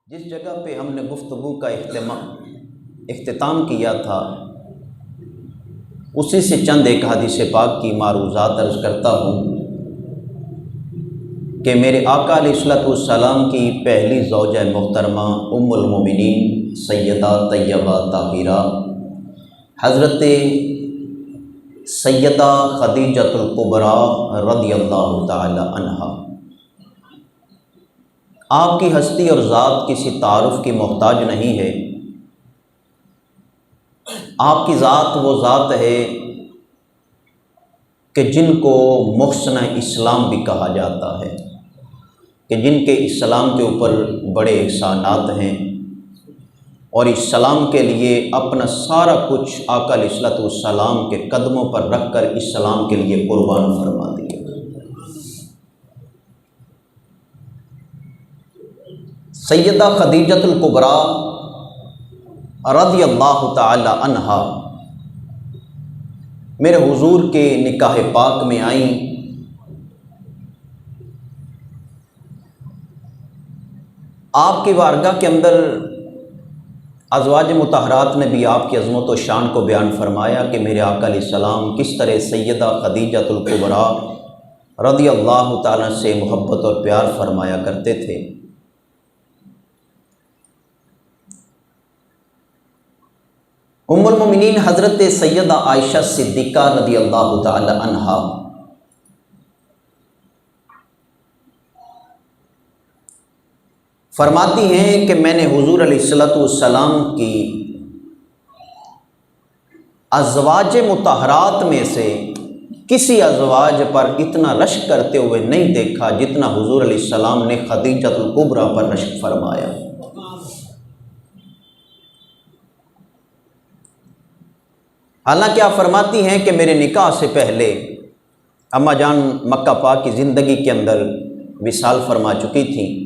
جس جگہ پہ ہم نے گفتگو کا اختتام کیا تھا اسی سے چند ایک حدیث پاک کی معروضات عرض کرتا ہوں کہ میرے آقا علیہ الصلوۃ والسلام کی پہلی زوجہ محترمہ ام المومنین سیدہ طیبہ طاہرہ حضرت سیدہ خدیجۃ الکبریٰ رضی اللہ تعالی عنہا، آپ کی ہستی اور ذات کسی تعارف کی محتاج نہیں ہے۔ آپ کی ذات وہ ذات ہے کہ جن کو محسنہ اسلام بھی کہا جاتا ہے، کہ جن کے اسلام کے اوپر بڑے احسانات ہیں اور اسلام کے لیے اپنا سارا کچھ آقا علیہ الصلوۃ والسلام کے قدموں پر رکھ کر اسلام کے لیے قربان فرما دیے۔ سیدہ خدیجۃ الکبریٰ رضی اللہ تعالی عنہا میرے حضور کے نکاح پاک میں آئیں۔ آپ کی بارگاہ کے اندر ازواج مطہرات نے بھی آپ کی عظمت و شان کو بیان فرمایا کہ میرے آقا علیہ السلام کس طرح سیدہ خدیجۃ الکبریٰ رضی اللہ تعالیٰ سے محبت اور پیار فرمایا کرتے تھے۔ ام المومنین حضرت سیدہ عائشہ صدیقہ رضی اللہ تعالی عنہا فرماتی ہیں کہ میں نے حضور علیہ الصلوۃ والسلام کی ازواج مطہرات میں سے کسی ازواج پر اتنا رشک کرتے ہوئے نہیں دیکھا جتنا حضور علیہ السلام نے خدیجۃ الکبریٰ پر رشک فرمایا۔ حالانکہ آپ فرماتی ہیں کہ میرے نکاح سے پہلے اماں جان مکہ پاک کی زندگی کے اندر وصال فرما چکی تھیں،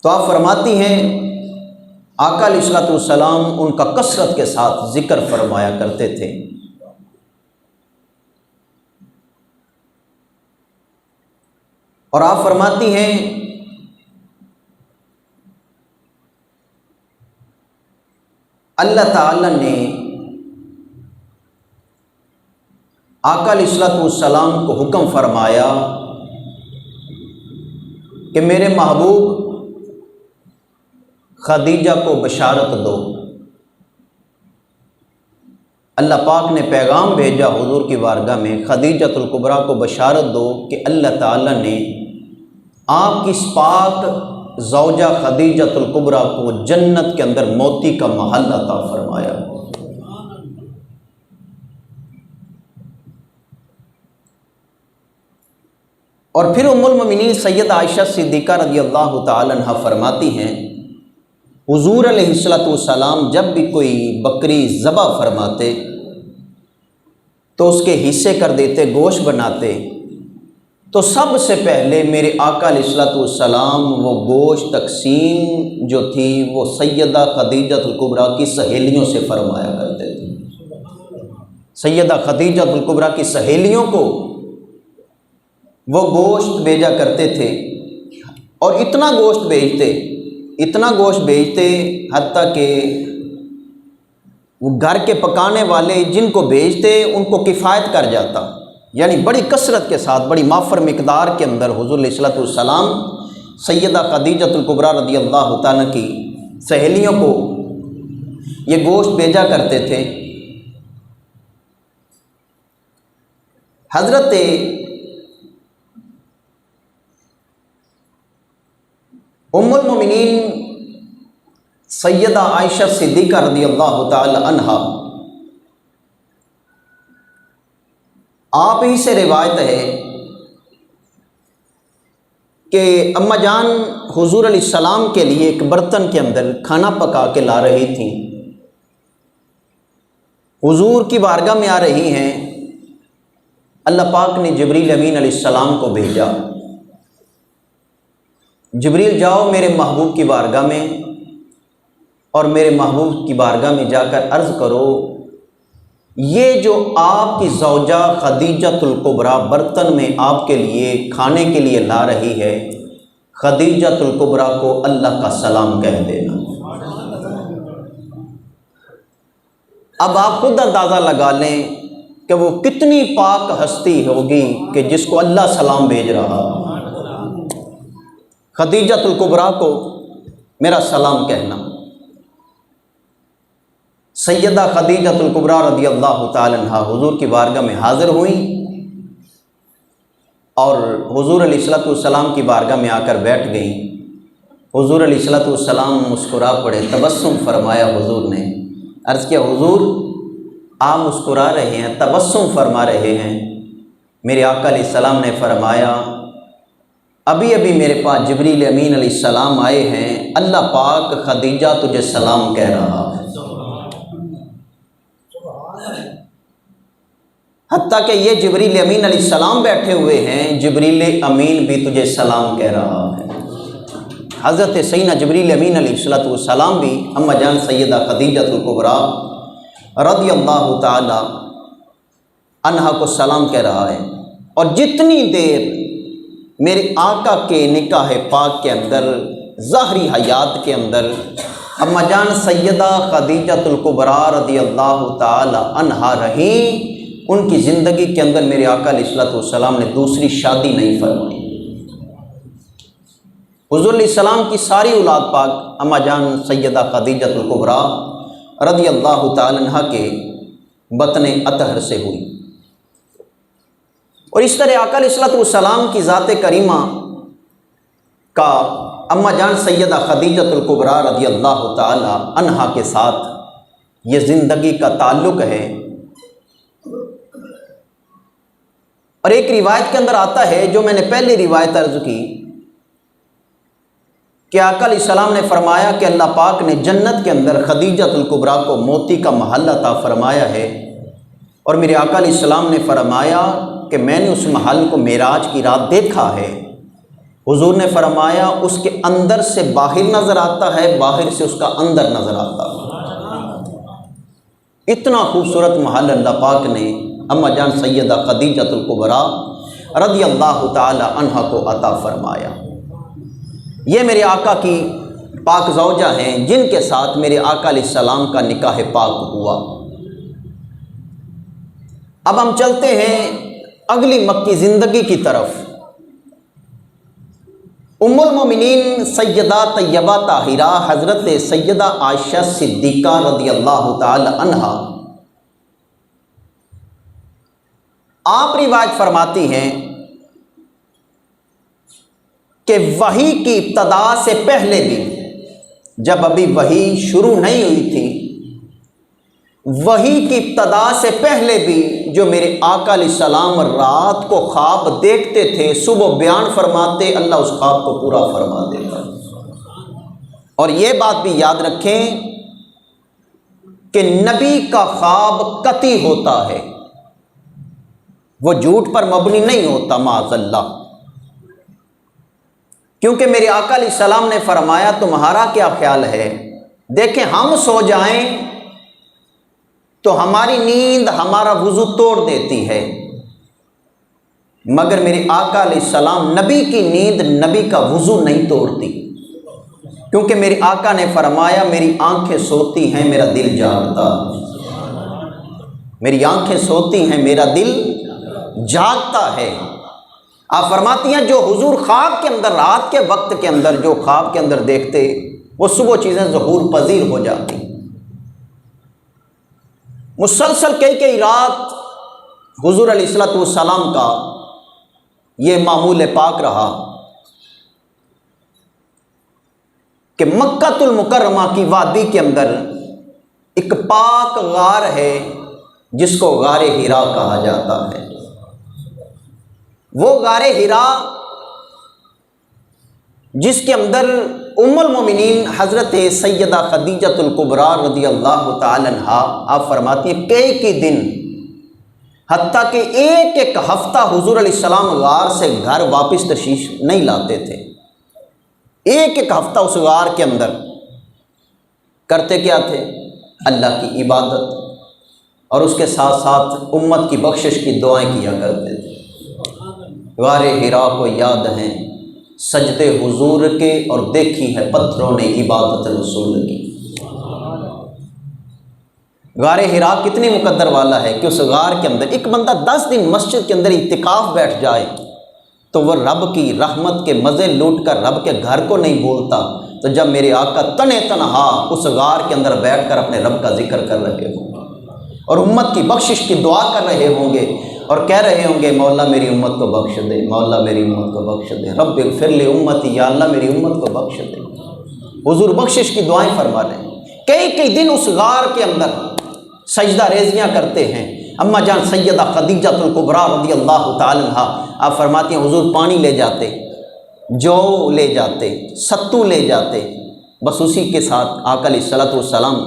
تو آپ فرماتی ہیں آقا علیہ الصلوۃ والسلام ان کا کثرت کے ساتھ ذکر فرمایا کرتے تھے۔ اور آپ فرماتی ہیں اللہ تعالیٰ نے آقا علیہ الصلوۃ والسلام کو حکم فرمایا کہ میرے محبوب خدیجہ کو بشارت دو۔ اللہ پاک نے پیغام بھیجا حضور کی بارگاہ میں، خدیجۃ الکبریٰ کو بشارت دو کہ اللہ تعالیٰ نے آپ کی اس پاک زوجہ خدیجۃ الکبریٰ کو جنت کے اندر موتی کا محل عطا فرمایا۔ اور پھر ام المومنین سیدہ عائشہ صدیقہ رضی اللہ تعالی عنہا فرماتی ہیں حضور علیہ الصلوۃ والسلام جب بھی کوئی بکری ذبح فرماتے تو اس کے حصے کر دیتے، گوشت بناتے، تو سب سے پہلے میرے آقا علیہ الصلوۃ والسلام وہ گوشت تقسیم جو تھی وہ سیدہ خدیجۃ الکبریٰ کی سہیلیوں سے فرمایا کرتے تھے۔ سیدہ خدیجۃ الکبریٰ کی سہیلیوں کو وہ گوشت بھیجا کرتے تھے، اور اتنا گوشت بھیجتے حتیٰ کہ وہ گھر کے پکانے والے جن کو بھیجتے ان کو کفایت کر جاتا، یعنی بڑی کثرت کے ساتھ بڑی مافر مقدار کے اندر حضور علیہ الصلوۃ والسلام سیدہ خدیجۃ الکبریٰ رضی اللہ تعالیٰ کی سہیلیوں کو یہ گوشت بھیجا کرتے تھے۔ حضرت ام المومنین سیدہ عائشہ صدیقہ رضی اللہ تعالی عنہا آپ ہی سے روایت ہے کہ اماں جان حضور علیہ السلام کے لیے ایک برتن کے اندر کھانا پکا کے لا رہی تھیں۔ حضور کی بارگاہ میں آ رہی ہیں، اللہ پاک نے جبریل امین علیہ السلام کو بھیجا، جبریل جاؤ میرے محبوب کی بارگاہ میں اور میرے محبوب کی بارگاہ میں جا کر عرض کرو یہ جو آپ کی زوجہ خدیجۃ الکبریٰ برتن میں آپ کے لیے کھانے کے لیے لا رہی ہے، خدیجۃ الکبریٰ کو اللہ کا سلام کہہ دینا۔ اب آپ خود اندازہ لگا لیں کہ وہ کتنی پاک ہستی ہوگی کہ جس کو اللہ سلام بھیج رہا۔ خدیجۃ الکبریٰ کو میرا سلام کہنا۔ سیدہ خدیجۃ الکبریٰ رضی اللہ تعالی عنہا حضور کی بارگاہ میں حاضر ہوئیں اور حضور علیہ الصلوۃ والسلام کی بارگاہ میں آ کر بیٹھ گئیں۔ حضور علیہ الصلوۃ والسلام مسکرا پڑے، تبسم فرمایا حضور نے۔ عرض کیا حضور آپ مسکرا رہے ہیں، تبسم فرما رہے ہیں؟ میرے آقا علیہ السلام نے فرمایا ابھی ابھی میرے پاس جبریل امین علیہ السلام آئے ہیں، اللہ پاک خدیجہ تجھے سلام کہہ رہا ہے۔ حتیٰ کہ یہ جبریل امین علیہ السلام بیٹھے ہوئے ہیں، جبریل امین بھی تجھے سلام کہہ رہا ہے۔ حضرت سیدنا جبریل امین علیہ السلام بھی اماں جان سیدہ خدیجۃ الکبریٰ رضی اللہ تعالی عنہا کو سلام کہہ رہا ہے۔ اور جتنی دیر میرے آقا کے نکاح پاک کے اندر، ظاہری حیات کے اندر اماں جان سیدہ خدیجۃ الکبریٰ رضی اللہ تعالی عنہا رہیں، ان کی زندگی کے اندر میرے آقا علیہ الصلوۃ والسلام نے دوسری شادی نہیں فرمائی۔ حضور علیہ السلام کی ساری اولاد پاک اماں جان سیدہ خدیجۃ الکبریٰ رضی اللہ تعالی عنہا کے بطن اطہر سے ہوئی۔ اور اس طرح آقا علیہ الصلوۃ والسلام کی ذات کریمہ کا اماں جان سیدہ خدیجۃ الکبریٰ رضی اللہ تعالی عنہا کے ساتھ یہ زندگی کا تعلق ہے۔ اور ایک روایت کے اندر آتا ہے، جو میں نے پہلی روایت عرض کی، کہ آقا علیہ السلام نے فرمایا کہ اللہ پاک نے جنت کے اندر خدیجۃ الکبریٰ کو موتی کا محل عطا فرمایا ہے۔ اور میرے آقا علیہ السلام نے فرمایا کہ میں نے اس محل کو معراج کی رات دیکھا ہے۔ حضور نے فرمایا اس کے اندر سے باہر نظر آتا ہے، باہر سے اس کا اندر نظر آتا ہے۔ اتنا خوبصورت محل اللہ پاک نے اماں جان سیدہ خدیجۃ الکبریٰ رضی اللہ تعالی عنہا کو عطا فرمایا۔ یہ میرے آقا کی پاک زوجہ ہیں جن کے ساتھ میرے آقا علیہ السلام کا نکاح پاک ہوا۔ اب ہم چلتے ہیں اگلی مکی زندگی کی طرف۔ ام المومنین سیدہ طیبہ طاہرہ حضرت سیدہ عائشہ صدیقہ رضی اللہ تعالی عنہا، آپ روایت فرماتی ہیں کہ وحی کی ابتدا سے پہلے بھی، جب ابھی وحی شروع نہیں ہوئی تھی، وحی کی ابتدا سے پہلے بھی جو میرے آقا علیہ السلام رات کو خواب دیکھتے تھے، صبح بیان فرماتے، اللہ اس خواب کو پورا فرما دیتا۔ اور یہ بات بھی یاد رکھیں کہ نبی کا خواب قطعی ہوتا ہے، وہ جھوٹ پر مبنی نہیں ہوتا، معاذ اللہ۔ کیونکہ میرے آقا علیہ السلام نے فرمایا تمہارا کیا خیال ہے، دیکھیں ہم سو جائیں تو ہماری نیند ہمارا وضو توڑ دیتی ہے، مگر میرے آقا علیہ السلام نبی کی نیند نبی کا وضو نہیں توڑتی، کیونکہ میرے آقا نے فرمایا میری آنکھیں سوتی ہیں میرا دل جاگتا، میری آنکھیں سوتی ہیں میرا دل جاگتا ہے۔ آپ فرماتی ہیں جو حضور خواب کے اندر، رات کے وقت کے اندر جو خواب کے اندر دیکھتے، وہ صبح چیزیں ظہور پذیر ہو جاتی۔ مسلسل کئی رات حضور علیہ الصلوۃ والسلام کا یہ معمول پاک رہا کہ مکہ المکرمہ کی وادی کے اندر ایک پاک غار ہے جس کو غار حرا کہا جاتا ہے۔ وہ غار حرا جس کے اندر ام المومنین حضرت سیدہ خدیجۃ الکبریٰ رضی اللہ تعالی عنہا، آپ فرماتی ہیں کئی دن، حتیٰ کہ ایک ہفتہ حضور علیہ السلام غار سے گھر واپس تشریف نہیں لاتے تھے۔ ایک ہفتہ اس غار کے اندر کرتے کیا تھے؟ اللہ کی عبادت، اور اس کے ساتھ ساتھ امت کی بخشش کی دعائیں کیا کرتے تھے۔ غار حرا کو یاد ہیں سجدے حضور کے، اور دیکھی ہے پتھروں نے عبادت رسول کی۔ غار حرا کتنی مقدر والا ہے کہ اس غار کے اندر ایک بندہ 10 دن مسجد کے اندر اعتکاف بیٹھ جائے تو وہ رب کی رحمت کے مزے لوٹ کر رب کے گھر کو نہیں بولتا، تو جب میرے آقا تنے تنہا اس غار کے اندر بیٹھ کر اپنے رب کا ذکر کر رہے ہوں گے اور امت کی بخشش کی دعا کر رہے ہوں گے اور کہہ رہے ہوں گے مولا میری امت کو بخش دے، مولا میری امت کو بخش دے، رب اغفر لی امتی، یا اللہ میری امت کو بخش دے، حضور بخشش کی دعائیں فرما رہے ہیں۔ کئی دن اس غار کے اندر سجدہ ریزیاں کرتے ہیں۔ اما جان سیدہ خدیجہ الکبریٰ رضی اللہ تعالی عنہا آپ فرماتی ہیں حضور پانی لے جاتے، جو لے جاتے، ستو لے جاتے، بس اسی کے ساتھ آقا علیہ الصلوۃ والسلام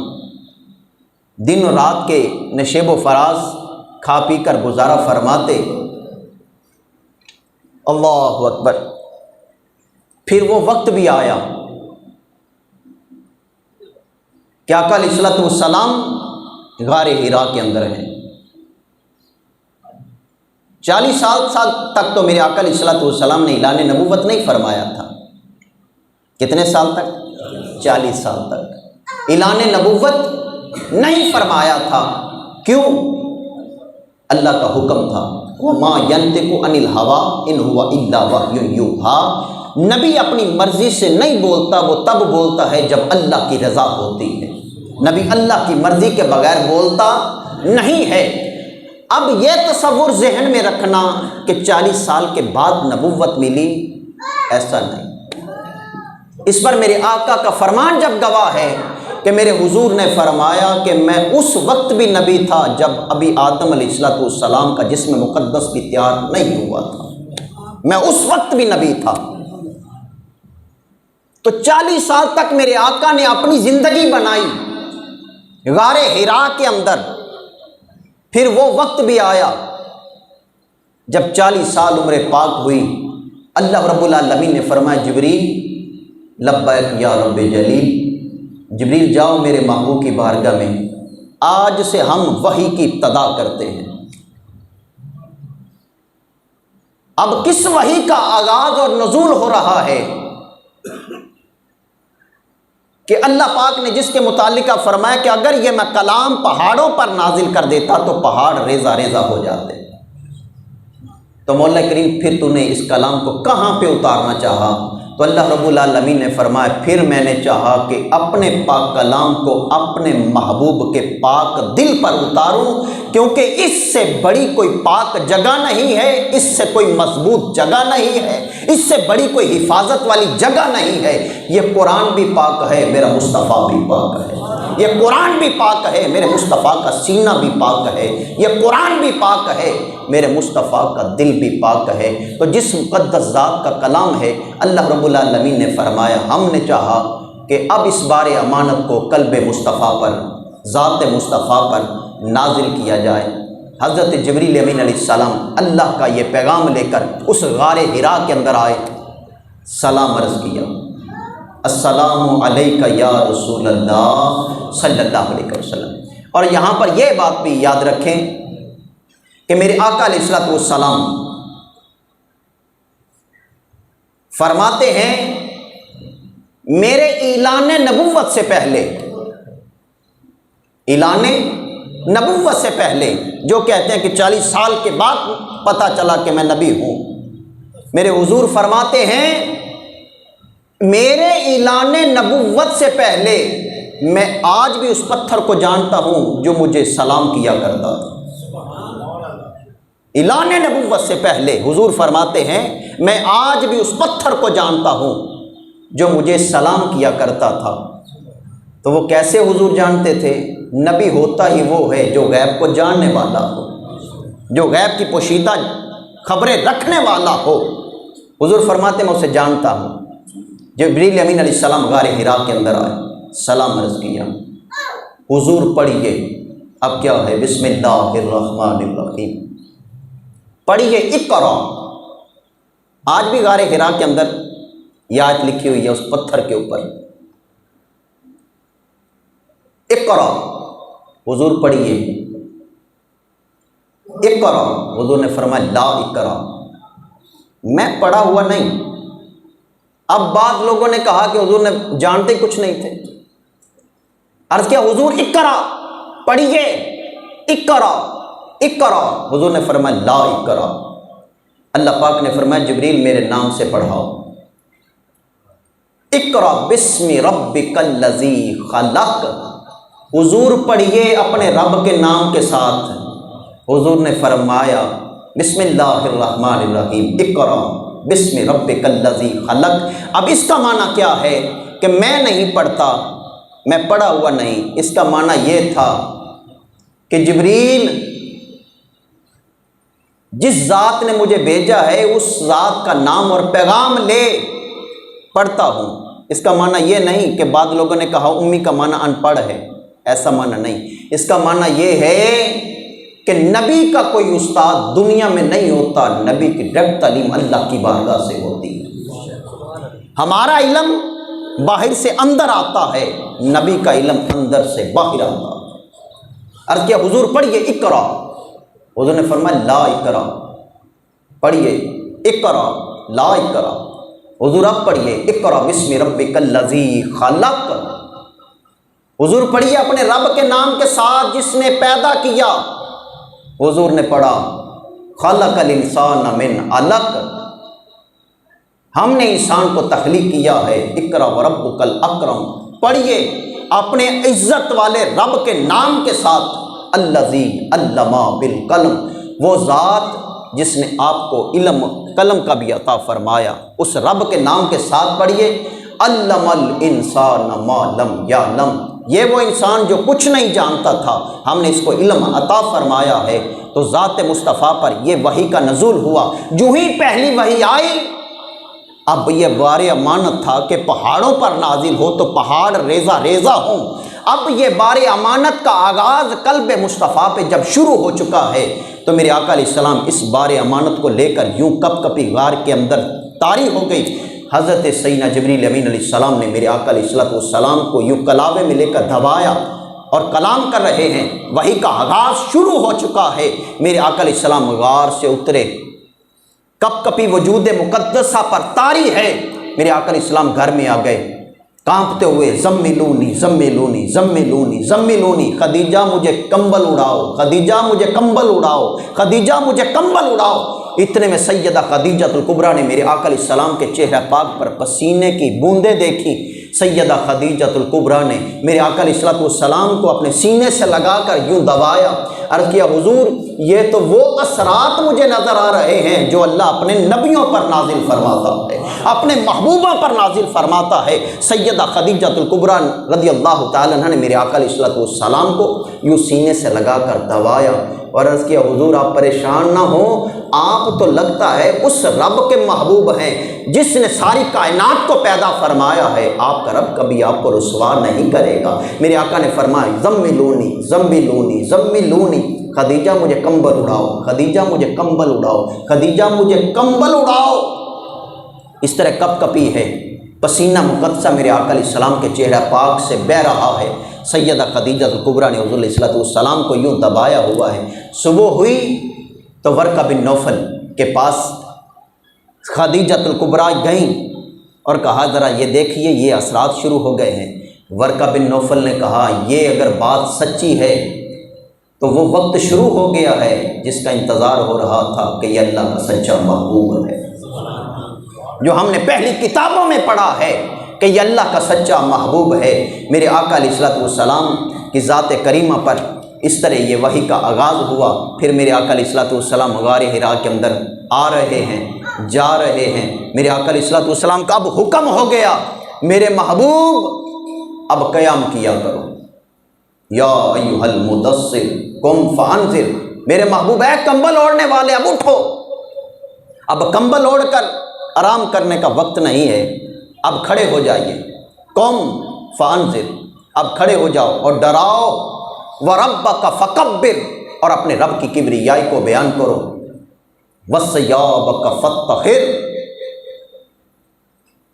دن و رات کے نشیب و فراز کھا پی کر گزارا فرماتے۔ اللہ اکبر۔ پھر وہ وقت بھی آیا کہ آقا علیہ الصلوۃ والسلام غار حرا کے اندر ہیں۔ 40 سال تک تو میرے آقا علیہ الصلوۃ والسلام نے اعلان نبوت نہیں فرمایا تھا۔ کتنے سال تک؟ 40 سال تک اعلان نبوت نہیں فرمایا تھا۔ کیوں؟ اللہ کا حکم تھا، وَمَا يَنطِقُ عَنِ الْهَوَىٰ إِنْ هُوَ إِلَّا وَحْيٌ يُوحَىٰ۔ نبی اپنی مرضی سے نہیں بولتا، وہ تب بولتا ہے جب اللہ کی رضا ہوتی ہے۔ نبی اللہ کی مرضی کے بغیر بولتا نہیں ہے۔ اب یہ تصور ذہن میں رکھنا کہ 40 سال کے بعد نبوت ملی، ایسا نہیں۔ اس پر میرے آقا کا فرمان جب گواہ ہے کہ میرے حضور نے فرمایا کہ میں اس وقت بھی نبی تھا جب ابھی آدم علیہ الصلوۃ والسلام کا جسم مقدس بھی تیار نہیں ہوا تھا، میں اس وقت بھی نبی تھا۔ تو 40 سال تک میرے آقا نے اپنی زندگی بنائی غار حرا کے اندر۔ پھر وہ وقت بھی آیا جب 40 سال عمر پاک ہوئی، اللہ رب العالمین نے فرمایا جبریل لبیک یا رب جلیل، جبریل جاؤ میرے محبوب کی بارگاہ میں، آج سے ہم وحی کی ابتدا کرتے ہیں۔ اب کس وحی کا آغاز اور نزول ہو رہا ہے کہ اللہ پاک نے جس کے متعلقہ فرمایا کہ اگر یہ میں کلام پہاڑوں پر نازل کر دیتا تو پہاڑ ریزہ ریزہ ہو جاتے۔ تو مولا کریم پھر تو نے اس کلام کو کہاں پہ اتارنا چاہا؟ تو اللہ رب العالمین نے فرمایا پھر میں نے چاہا کہ اپنے پاک کلام کو اپنے محبوب کے پاک دل پر اتاروں، کیونکہ اس سے بڑی کوئی پاک جگہ نہیں ہے، اس سے کوئی مضبوط جگہ نہیں ہے، اس سے بڑی کوئی حفاظت والی جگہ نہیں ہے۔ یہ قرآن بھی پاک ہے، میرا مصطفیٰ بھی پاک ہے۔ یہ قرآن بھی پاک ہے، میرے مصطفیٰ کا سینہ بھی پاک ہے۔ یہ قرآن بھی پاک ہے، میرے مصطفیٰ کا دل بھی پاک ہے۔ تو جس مقدس ذات کا کلام ہے، اللہ رب العالمین نے فرمایا ہم نے چاہا کہ اب اس بار امانت کو قلب مصطفیٰ پر، ذات مصطفیٰ پر نازل کیا جائے۔ حضرت جبریل امین علیہ السلام اللہ کا یہ پیغام لے کر اس غار حرا کے اندر آئے، سلام عرض کیا، السلام علیکہ یا رسول اللہ صلی اللہ علیہ وسلم۔ اور یہاں پر یہ بات بھی یاد رکھیں کہ میرے آقا علیہ الصلوۃ والسلام فرماتے ہیں میرے اعلان نبوت سے پہلے، اعلان نبوت سے پہلے جو کہتے ہیں کہ 40 سال کے بعد پتہ چلا کہ میں نبی ہوں، میرے حضور فرماتے ہیں میرے اعلان نبوت سے پہلے میں آج بھی اس پتھر کو جانتا ہوں جو مجھے سلام کیا کرتا تھا۔ اعلان نبوت سے پہلے حضور فرماتے ہیں میں آج بھی اس پتھر کو جانتا ہوں جو مجھے سلام کیا کرتا تھا۔ تو وہ کیسے حضور جانتے تھے؟ نبی ہوتا ہی وہ ہے جو غیب کو جاننے والا ہو، جو غیب کی پوشیدہ خبریں رکھنے والا ہو۔ حضور فرماتے میں اسے جانتا ہوں۔ جبریل امین علیہ السلام غار حرا کے اندر آئے، سلام عرض کیا، حضور پڑھیے اب کیا ہے، بسم اللہ الرحمن الرحیم، پڑھیے اقرا۔ آج بھی غار حرا کے اندر یہ آیت لکھی ہوئی ہے اس پتھر کے اوپر، اقرا، حضور پڑھیے۔ اقرا، حضور نے فرمایا لا اقرا، میں پڑھا ہوا نہیں۔ اب بعض لوگوں نے کہا کہ حضور نے جانتے کچھ نہیں تھے، عرض کیا حضور اقرا پڑھیے، اقرا اقرا، حضور نے فرمایا لا اقرا۔ اللہ پاک نے فرمایا جبریل میرے نام سے پڑھاؤ، اقرا بسم ربک الذی خلق، حضور پڑھیے اپنے رب کے نام کے ساتھ۔ حضور نے فرمایا بسم اللہ الرحمن الرحیم، اقرا بسم ربک الذی خلق۔ اب اس کا معنی کیا ہے کہ میں نہیں پڑھتا، میں پڑھا ہوا نہیں، اس کا معنی یہ تھا کہ جبریل جس ذات نے مجھے بھیجا ہے اس ذات کا نام اور پیغام لے پڑھتا ہوں۔ اس کا معنی یہ نہیں کہ بعض لوگوں نے کہا امی کا معنی ان پڑھ ہے، ایسا معنی نہیں۔ اس کا معنی یہ ہے کہ نبی کا کوئی استاد دنیا میں نہیں ہوتا، نبی کی ڈائریکٹ تعلیم اللہ کی بارگاہ سے ہوتی ہے۔ ہمارا علم باہر سے اندر آتا ہے، نبی کا علم اندر سے باہر آتا ہے۔ عرض کیا حضور پڑھیے اقرا، حضور نے فرمایا لا اقرا، پڑھیے اقرا لا اقرا، حضور اب پڑھیے اقرا بسم ربک الذی خلق، حضور پڑھیے اپنے رب کے نام کے ساتھ جس نے پیدا کیا۔ حضور نے پڑھا خلق الانسان من علق، ہم نے انسان کو تخلیق کیا ہے، اقرا وربک الاکرم، پڑھیے اپنے عزت والے رب کے نام کے ساتھ، الذی علم بالقلم، وہ ذات جس نے آپ کو علم قلم کا بھی عطا فرمایا، اس رب کے نام کے ساتھ پڑھیے علم الانسان ما لم یعلم، یہ وہ انسان جو کچھ نہیں جانتا تھا، ہم نے اس کو علم عطا فرمایا ہے۔ تو ذات مصطفیٰ پر یہ وحی کا نزول ہوا، جو ہی پہلی وحی آئی، اب یہ بار امانت تھا کہ پہاڑوں پر نازل ہو تو پہاڑ ریزہ ریزہ ہوں، اب یہ بار امانت کا آغاز قلب مصطفیٰ پہ جب شروع ہو چکا ہے تو میرے آقا علیہ السلام اس بار امانت کو لے کر یوں کپ کپی غار کے اندر طاری ہو گئی۔ حضرت سیدنا جبریل امین علیہ السلام نے میرے آقا علیہ السلام کو یوں کلاوے میں لے کر دبایا اور کلام کر رہے ہیں، وحی کا آغاز شروع ہو چکا ہے۔ میرے آقا علیہ السلام غار سے اترے، کپ کپی وجود مقدسہ پر طاری ہے، میرے آقا علیہ السلام گھر میں آ گئے کانپتے ہوئے، زملونی زملونی زملونی زملونی، خدیجہ مجھے کمبل اڑاؤ، خدیجہ مجھے کمبل اڑاؤ، خدیجہ مجھے کمبل اڑاؤ۔ اتنے میں سیدہ خدیجۃ الکبریٰ نے میرے آقا علیہ السلام کے چہرہ پاک پر پسینے کی بوندیں دیکھی۔ سیدہ خدیجۃ الکبریٰ نے میرے آقا علیہ السلام کو اپنے سینے سے لگا کر یوں دبایا، عرض کیا حضور یہ تو وہ اثرات مجھے نظر آ رہے ہیں جو اللہ اپنے نبیوں پر نازل فرماتا ہے، اپنے محبوبوں پر نازل فرماتا ہے۔ سیدہ خدیجۃ الکبریٰ رضی اللہ تعالیٰ عنہ نے میرے آقا علیہ السلام کو یوں سینے سے لگا کر دبایا اور عرض کیا حضور آپ پریشان نہ ہوں، آپ تو لگتا ہے اس رب کے محبوب ہیں جس نے ساری کائنات کو پیدا فرمایا ہے، آپ کا رب کبھی آپ کو رسوا نہیں کرے گا۔ میرے آقا نے فرمایا زملونی زملونی زملونی، خدیجہ مجھے کمبل اڑاؤ، خدیجہ مجھے کمبل اڑاؤ، خدیجہ مجھے کمبل اڑاؤ۔ اس طرح کپ کپی ہے، پسینہ مقدسہ میرے آقا علیہ السلام کے چہرہ پاک سے بہہ رہا ہے۔ سیدہ خدیجہ الکبریٰ نے حضور علیہ السلام کو یوں دبایا ہوا ہے۔ صبح ہوئی تو ورقہ بن نوفل کے پاس خدیجۃ الکبریٰ گئیں اور کہا ذرا یہ دیکھیے یہ اثرات شروع ہو گئے ہیں۔ ورقہ بن نوفل نے کہا یہ اگر بات سچی ہے تو وہ وقت شروع ہو گیا ہے جس کا انتظار ہو رہا تھا کہ یہ اللہ کا سچا محبوب ہے، جو ہم نے پہلی کتابوں میں پڑھا ہے کہ یہ اللہ کا سچا محبوب ہے۔ میرے آقا علیہ السلام کی ذات کریمہ پر اس طرح یہ وحی کا آغاز ہوا۔ پھر میرے آقا علیہ السلام غار حرا کے اندر آ رہے ہیں، جا رہے ہیں۔ میرے آقا علیہ السلام کا اب حکم ہو گیا، میرے محبوب اب قیام کیا کرو، یا ایھا المدثر قم فانذر، میرے محبوب ہے کمبل اوڑھنے والے اب اٹھو۔ اب کمبل اوڑھ کر آرام کرنے کا وقت نہیں ہے، اب کھڑے ہو جائیے، قم فانذر، اب کھڑے ہو جاؤ اور ڈراؤ، وَرَبَّكَ فَكَبِّرْ، اور اپنے رب کی کبریائی کو بیان کرو، وَثِيَابَكَ فَطَّهِرْ،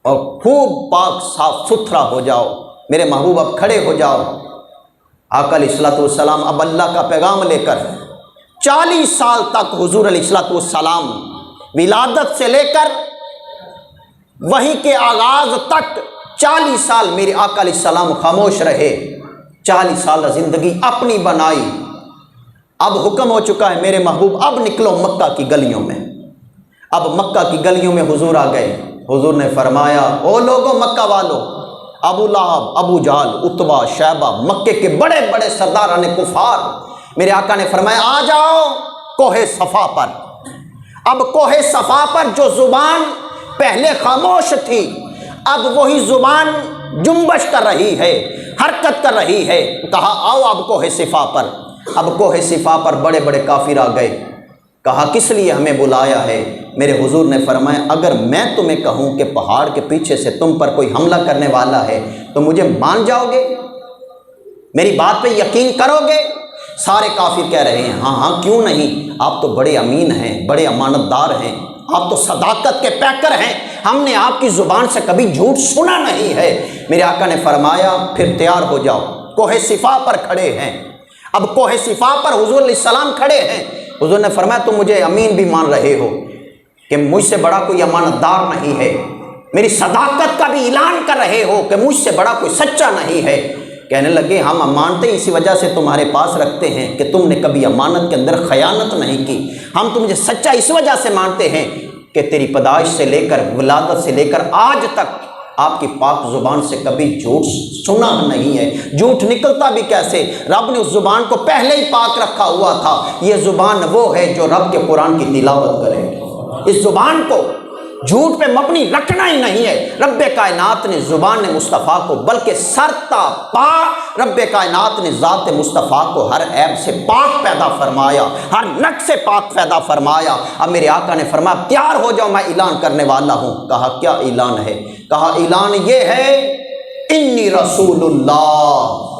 اور خوب پاک صاف ستھرا ہو جاؤ۔ میرے محبوب اب کھڑے ہو جاؤ۔ آقا علیہ السلام اب اللہ کا پیغام لے کر 40 سال تک حضور علیہ الصلوۃ والسلام ولادت سے لے کر وحی کے آغاز تک 40 سال میرے آقا علیہ السلام خاموش رہے. 40 سال زندگی اپنی بنائی. اب حکم ہو چکا ہے میرے محبوب اب نکلو مکہ کی گلیوں میں. اب مکہ کی گلیوں میں حضور آ گئے. حضور نے فرمایا او لوگوں مکہ والو، ابو لہب، ابو جہل، عتبہ، شیبہ، مکے کے بڑے بڑے سرداران کفار، میرے آقا نے فرمایا آ جاؤ کوہ صفا پر. اب کوہ صفا پر جو زبان پہلے خاموش تھی اب وہی زبان جنبش کر رہی ہے، حرکت کر رہی ہے. کہا آؤ اب کوہ صفا پر. اب کوہ صفا پر بڑے بڑے کافر آ گئے. کہا کس لیے ہمیں بلایا ہے؟ میرے حضور نے فرمایا اگر میں تمہیں کہوں کہ پہاڑ کے پیچھے سے تم پر کوئی حملہ کرنے والا ہے تو مجھے مان جاؤ گے؟ میری بات پہ یقین کرو گے؟ سارے کافر کہہ رہے ہیں ہاں ہاں کیوں نہیں، آپ تو بڑے امین ہیں، بڑے امانت دار ہیں، آپ تو صداقت کے پیکر ہیں، ہم نے آپ کی زبان سے کبھی جھوٹ سنا نہیں ہے. میرے آقا نے فرمایا پھر تیار ہو جاؤ. کوہ صفا پر کھڑے ہیں. اب کوہ صفا پر حضور علیہ السلام کھڑے ہیں. حضور نے فرمایا تم مجھے امین بھی مان رہے ہو کہ مجھ سے بڑا کوئی امانت دار نہیں ہے، میری صداقت کا بھی اعلان کر رہے ہو کہ مجھ سے بڑا کوئی سچا نہیں ہے. کہنے لگے ہم مانتے اسی وجہ سے تمہارے پاس رکھتے ہیں کہ تم نے کبھی امانت کے اندر خیانت نہیں کی. ہم تمہیں سچا اس وجہ سے مانتے ہیں کہ تیری پیدائش سے لے کر ولادت سے لے کر آج تک آپ کی پاک زبان سے کبھی جھوٹ سنا نہیں ہے. جھوٹ نکلتا بھی کیسے؟ رب نے اس زبان کو پہلے ہی پاک رکھا ہوا تھا. یہ زبان وہ ہے جو رب کے قرآن کی تلاوت کرے. اس زبان کو جھوٹ پہ مبنی رکھنا ہی نہیں ہے. رب کائنات نے زبان مصطفیٰ کو بلکہ سرتا پا رب کائنات نے ذات مصطفیٰ کو ہر عیب سے پاک پیدا فرمایا، ہر نقص سے پاک پیدا فرمایا. اب میرے آقا نے فرمایا تیار ہو جاؤ میں اعلان کرنے والا ہوں. کہا کیا اعلان ہے؟ کہا اعلان یہ ہے انی رسول اللہ،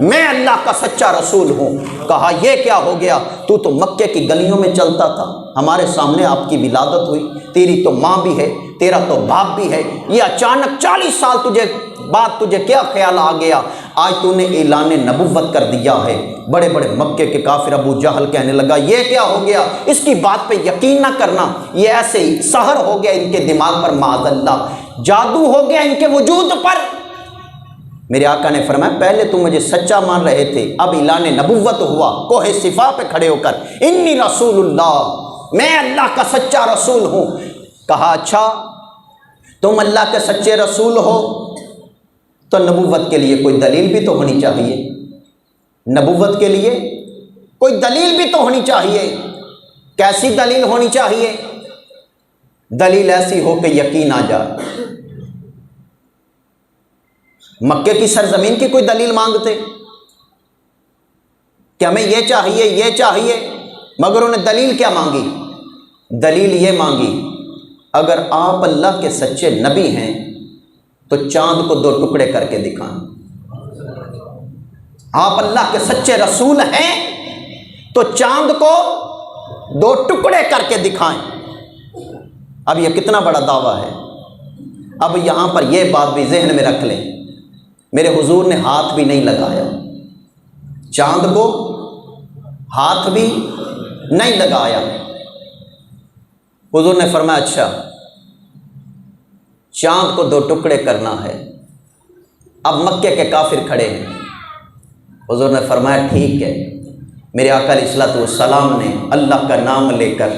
میں اللہ کا سچا رسول ہوں. کہا یہ کیا ہو گیا؟ تو مکے کی گلیوں میں چلتا تھا، ہمارے سامنے آپ کی ولادت ہوئی، تیری تو ماں بھی ہے، تیرا تو باپ بھی ہے، یہ اچانک 40 سال تجھے کیا خیال آ گیا؟ آج تو نے اعلان نبوت کر دیا ہے. بڑے بڑے مکے کے کافر ابو جہل کہنے لگا یہ کیا ہو گیا؟ اس کی بات پہ یقین نہ کرنا، یہ ایسے ہی سحر ہو گیا ان کے دماغ پر، معاذ اللہ جادو ہو گیا ان کے وجود پر. میرے آقا نے فرمایا پہلے تم مجھے سچا مان رہے تھے، اب اعلان نبوت ہوا. کوہ صفا پہ کھڑے ہو کر انی رسول اللہ، میں اللہ کا سچا رسول ہوں. کہا اچھا تم اللہ کے سچے رسول ہو تو نبوت کے لیے کوئی دلیل بھی تو ہونی چاہیے. نبوت کے لیے کوئی دلیل بھی تو ہونی چاہیے. کیسی دلیل ہونی چاہیے؟ دلیل ایسی ہو کہ یقین آ جائے. مکے کی سرزمین کی کوئی دلیل مانگتے کہ ہمیں یہ چاہیے یہ چاہیے، مگر انہیں دلیل کیا مانگی؟ دلیل یہ مانگی اگر آپ اللہ کے سچے نبی ہیں تو چاند کو 2 ٹکڑے کر کے دکھائیں. آپ اللہ کے سچے رسول ہیں تو چاند کو 2 ٹکڑے کر کے دکھائیں. اب یہ کتنا بڑا دعویٰ ہے. اب یہاں پر یہ بات بھی ذہن میں رکھ لیں، میرے حضور نے ہاتھ بھی نہیں لگایا، چاند کو ہاتھ بھی نہیں لگایا. حضور نے فرمایا اچھا چاند کو 2 ٹکڑے کرنا ہے. اب مکے کے کافر کھڑے ہیں. حضور نے فرمایا ٹھیک ہے. میرے آقا علیہ الصلوۃ والسلام نے اللہ کا نام لے کر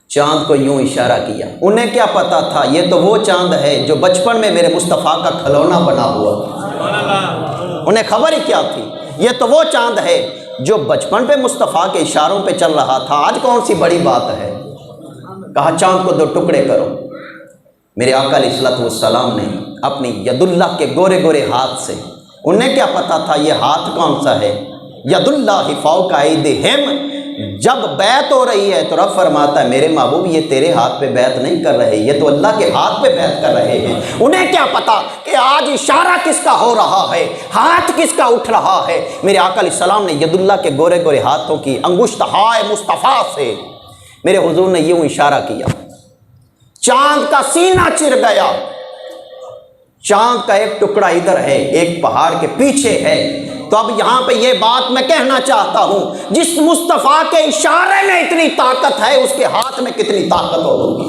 چاند کو یوں اشارہ کیا. انہیں کیا پتا تھا یہ تو وہ چاند ہے جو بچپن میں میرے مصطفیٰ کا کھلونا بنا ہوا تھا. انہیں خبر ہی کیا تھی؟ یہ تو وہ چاند ہے جو بچپن پہ مصطفیٰ کے اشاروں پہ چل رہا تھا، آج کون سی بڑی بات ہے. کہا چاند کو 2 ٹکڑے کرو. میرے آقا علیہ الصلوۃ والسلام نے اپنی ید اللہ کے گورے گورے ہاتھ سے، انہیں کیا پتا تھا یہ ہاتھ کون سا ہے؟ ید اللہ فوق ایدیہم. جب بیعت ہو رہی ہے تو رب فرماتا ہے میرے محبوب یہ تیرے ہاتھ پہ بیعت نہیں کر رہے، یہ تو اللہ کے ہاتھ پہ بیعت کر رہے ہیں. انہیں کیا پتا کہ آج اشارہ کس کا ہو رہا ہے، ہاتھ کس کا اٹھ رہا ہے. میرے آقا علیہ السلام نے ید اللہ کے گورے گورے ہاتھوں کی انگشت ہائے مصطفیٰ سے میرے حضور نے یوں اشارہ کیا. چاند کا سینہ چر گیا. چاند کا ایک ٹکڑا ادھر ہے، ایک پہاڑ کے پیچھے ہے. تو اب یہاں پہ یہ بات میں کہنا چاہتا ہوں، جس مصطفیٰ کے اشارے میں اتنی طاقت ہے اس کے ہاتھ میں کتنی طاقت ہوگی؟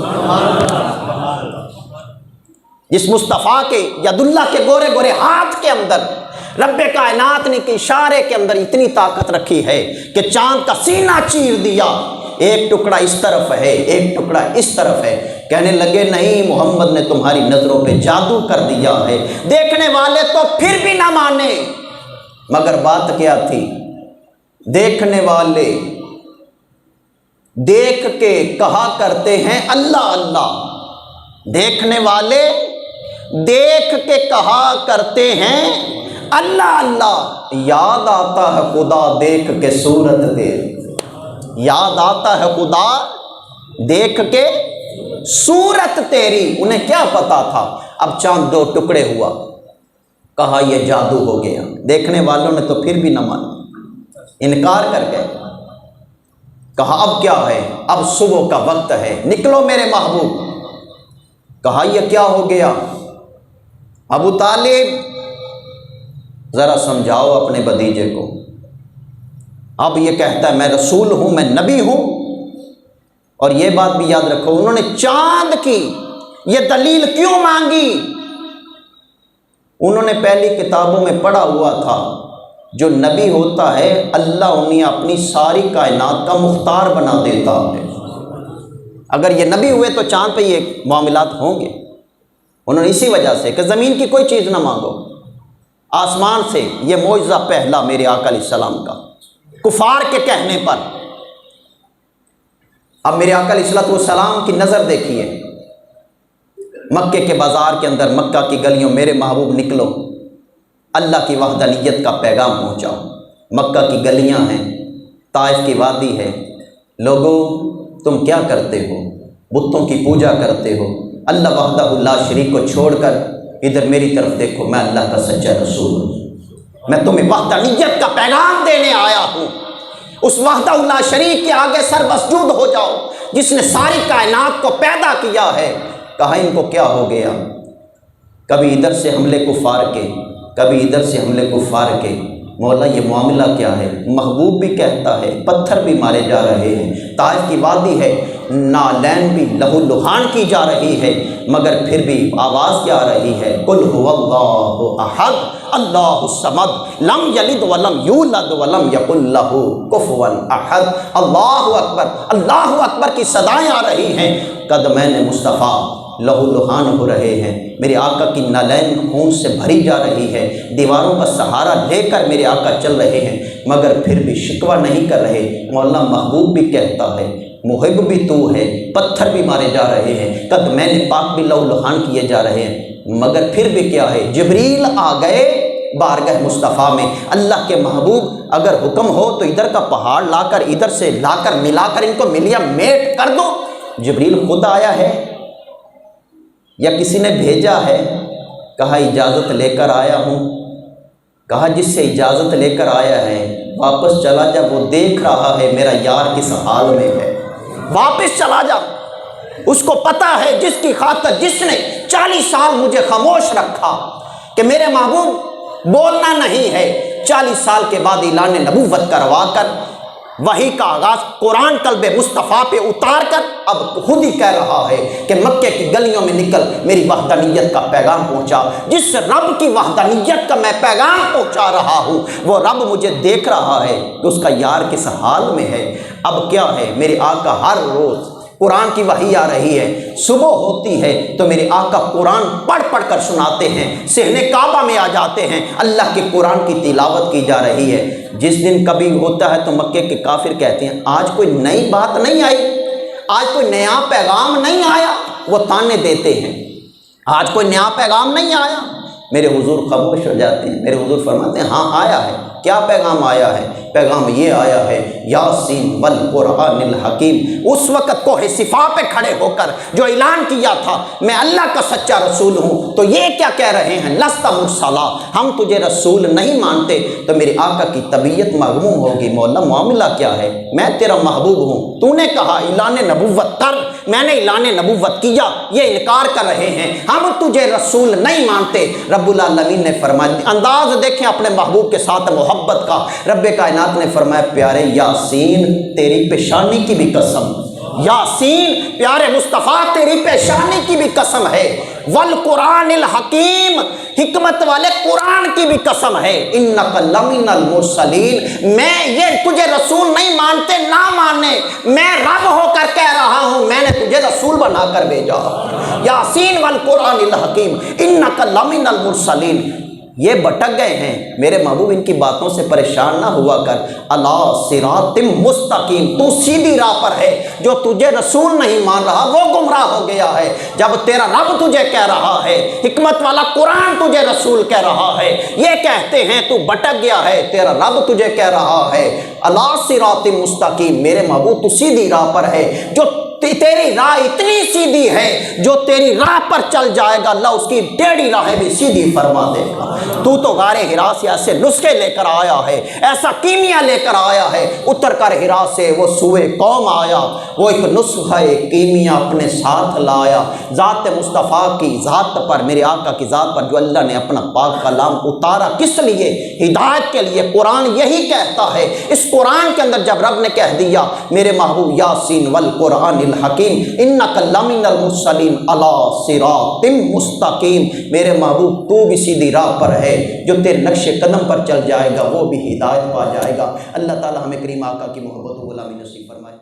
جس مصطفیٰ کے ید اللہ کے گورے گورے ہاتھ کے اندر رب کائنات نے کے اشارے کے اندر اتنی طاقت رکھی ہے کہ چاند کا سینہ چیر دیا، ایک ٹکڑا اس طرف ہے ایک ٹکڑا اس طرف ہے، کہنے لگے نہیں محمد نے تمہاری نظروں پہ جادو کر دیا ہے۔ دیکھنے والے تو پھر بھی نہ مانے، مگر بات کیا تھی؟ دیکھنے والے دیکھ کے کہا کرتے ہیں اللہ اللہ، دیکھنے والے دیکھ کے کہا کرتے ہیں اللہ اللہ، یاد آتا ہے خدا دیکھ کے صورت تیری، یاد آتا ہے خدا دیکھ کے صورت تیری۔ انہیں کیا پتا تھا؟ اب چاند دو ٹکڑے ہوا، کہا یہ جادو ہو گیا۔ دیکھنے والوں نے تو پھر بھی نہ مانا، انکار کر گئے۔ کہا اب کیا ہے؟ اب صبح کا وقت ہے، نکلو میرے محبوب۔ کہا یہ کیا ہو گیا؟ ابو طالب ذرا سمجھاؤ اپنے بھتیجے کو۔ اب یہ کہتا ہے میں رسول ہوں، میں نبی ہوں، اور یہ بات بھی یاد رکھو انہوں نے چاند کی یہ دلیل کیوں مانگی؟ انہوں نے پہلی کتابوں میں پڑھا ہوا تھا جو نبی ہوتا ہے اللہ انہیں اپنی ساری کائنات کا مختار بنا دیتا ہے۔ اگر یہ نبی ہوئے تو چاند پہ یہ معاملات ہوں گے۔ انہوں نے اسی وجہ سے کہ زمین کی کوئی چیز نہ مانگو، آسمان سے یہ معجزہ پہلا میرے آقا علیہ السلام کا، کفار کے کہنے پر۔ اب میرے آقا علیہ السلام کی نظر دیکھیے، مکے کے بازار کے اندر، مکہ کی گلیوں، میرے محبوب نکلو، اللہ کی وحدانیت کا پیغام پہنچاؤ۔ مکہ کی گلیاں ہیں، طائف کی وادی ہے، لوگوں تم کیا کرتے ہو؟ بتوں کی پوجا کرتے ہو، اللہ وحدہ لا شریک کو چھوڑ کر ادھر میری طرف دیکھو، میں اللہ کا سچا رسول ہوں، میں تمہیں وحدانیت کا پیغام دینے آیا ہوں۔ اس وحدہ لا شریک کے آگے سر مسجود ہو جاؤ جس نے ساری کائنات کو پیدا کیا ہے۔ کہا ان کو کیا ہو گیا؟ کبھی ادھر سے حملے کفار کے، کبھی ادھر سے حملے کفار کے، مولا یہ معاملہ کیا ہے؟ محبوب بھی کہتا ہے پتھر بھی مارے جا رہے ہیں، طائف کی وادی ہے، نالین بھی لہو لہان کی جا رہی ہے، مگر پھر بھی آواز کیا آ رہی ہے؟ قل هو اللہ احد اللہ الصمد لم یلد ولم یولد ولم یکن لہ کفوا احد۔ اللہ اکبر کی صدائیں آ رہی ہیں، قدمین مصطفیٰ لہو لہان ہو رہے ہیں، میرے آقا کی نالین خون سے بھری جا رہی ہے، دیواروں کا سہارا لے کر میرے آقا چل رہے ہیں، مگر پھر بھی شکوہ نہیں کر رہے۔ مولا محبوب بھی کہتا ہے محب بھی تو ہے، پتھر بھی مارے جا رہے ہیں، قدمین پاک بھی لہو لہان کیے جا رہے ہیں، مگر پھر بھی کیا ہے؟ جبریل آ گئے بارگاہ مصطفیٰ میں۔ اللہ کے محبوب اگر حکم ہو تو ادھر کا پہاڑ لا کر ادھر سے لا کر ملا کر ان کو ملیا میٹ کر دو۔ جبریل خود آیا ہے یا کسی نے بھیجا ہے؟ کہا اجازت لے کر آیا ہوں۔ کہا جس سے اجازت لے کر آیا ہے واپس چلا جا، وہ دیکھ رہا ہے میرا یار کس حال میں ہے، واپس چلا جا۔ اس کو پتا ہے جس کی خاطر جس نے 40 سال مجھے خاموش رکھا کہ میرے محبوب بولنا نہیں ہے، 40 سال کے بعد اعلان نبوت کروا کر وحی کا آغاز قرآن قلب مصطفیٰ پہ اتار کر اب خود ہی کہہ رہا ہے کہ مکے کی گلیوں میں نکل میری وحدانیت کا پیغام پہنچا۔ جس رب کی وحدانیت کا میں پیغام پہنچا رہا ہوں وہ رب مجھے دیکھ رہا ہے کہ اس کا یار کس حال میں ہے۔ اب کیا ہے؟ میرے آقا ہر روز قرآن کی وحی آ رہی ہے، صبح ہوتی ہے تو میرے آقا قرآن پڑھ پڑھ کر سناتے ہیں، صحن کعبہ میں آ جاتے ہیں، اللہ کے قرآن کی تلاوت کی جا رہی ہے۔ جس دن کبھی ہوتا ہے تو مکے کے کافر کہتے ہیں آج کوئی نئی بات نہیں آئی، آج کوئی نیا پیغام نہیں آیا، وہ تانے دیتے ہیں آج کوئی نیا پیغام نہیں آیا۔ میرے حضور خاموش ہو جاتے ہیں، میرے حضور فرماتے ہیں ہاں آیا ہے۔ کیا پیغام آیا ہے؟ پیغام یہ آیا ہے یاسین والقرآن الحکیم۔ اس وقت کوہ صفا پہ کھڑے ہو کر جو اعلان کیا تھا میں اللہ کا سچا رسول ہوں، تو یہ کیا کہہ رہے ہیں؟ لست مرسلا، ہم تجھے رسول نہیں مانتے۔ تو میرے آقا کی طبیعت مغموم ہوگی، مولا معاملہ کیا ہے؟ میں تیرا محبوب ہوں، تو نے کہا اعلان نبوت کر، میں نے اعلان نبوت کیا، یہ انکار کر رہے ہیں، ہم تجھے رسول نہیں مانتے۔ رب العالمین نے فرمایا، انداز دیکھیں اپنے محبوب کے ساتھ محبت کا، رب کائنات نے فرمایا پیارے یاسین تیری پیشانی کی بھی قسم، یاسین پیارے مصطفیٰ تیری پیشانی کی بھی قسم ہے، والقرآن الحکیم حکمت والے قرآن کی بھی قسم ہے، انک لمن المرسلین، میں یہ تجھے رسول نہیں مانتے نہ مانے، میں رب ہو کر کہہ رہا ہوں میں نے تجھے رسول بنا کر بھیجا، یاسین والقرآن الحکیم انک لمن المرسلین۔ یہ بھٹک گئے ہیں، میرے محبوب ان کی باتوں سے پریشان نہ ہوا کر، علی صراط مستقیم، تو سیدھی راہ پر ہے، جو تجھے رسول نہیں مان رہا وہ گمراہ ہو گیا ہے، جب تیرا رب تجھے کہہ رہا ہے، حکمت والا قرآن تجھے رسول کہہ رہا ہے، یہ کہتے ہیں تو بھٹک گیا ہے، تیرا رب تجھے کہہ رہا ہے علی صراط مستقیم، میرے محبوب تو سیدھی راہ پر ہے، جو تیری راہ اتنی سیدھی ہے جو تیری راہ پر چل جائے گا اللہ اس کی ٹیڑھی راہیں بھی سیدھی فرما دے گا۔ تو غار حرا سے ایسے نسخے لے کر آیا ہے، ایسا کیمیا لے کر آیا ہے، اتر کر حرا سے وہ سوئے قوم آیا، وہ ایک نسخہ کیمیا اپنے ساتھ لایا، ذات مصطفیٰ کی ذات پر، میرے آقا کی ذات پر جو اللہ نے اپنا پاک کلام اتارا، کس لیے؟ ہدایت کے لیے۔ قرآن یہی کہتا ہے، اس قرآن کے اندر جب رب نے کہہ دیا میرے محبوب یاسین والقرآن الحکیم انک لمن المرسلین علی صراط مستقیم، میرے محبوب تو بھی سیدھی راہ پر ہے، جو تیرے نقش قدم پر چل جائے گا وہ بھی ہدایت پا جائے گا۔ اللہ تعالی ہمیں کریم آقا کی محبت و غلامی نصیب فرمائے۔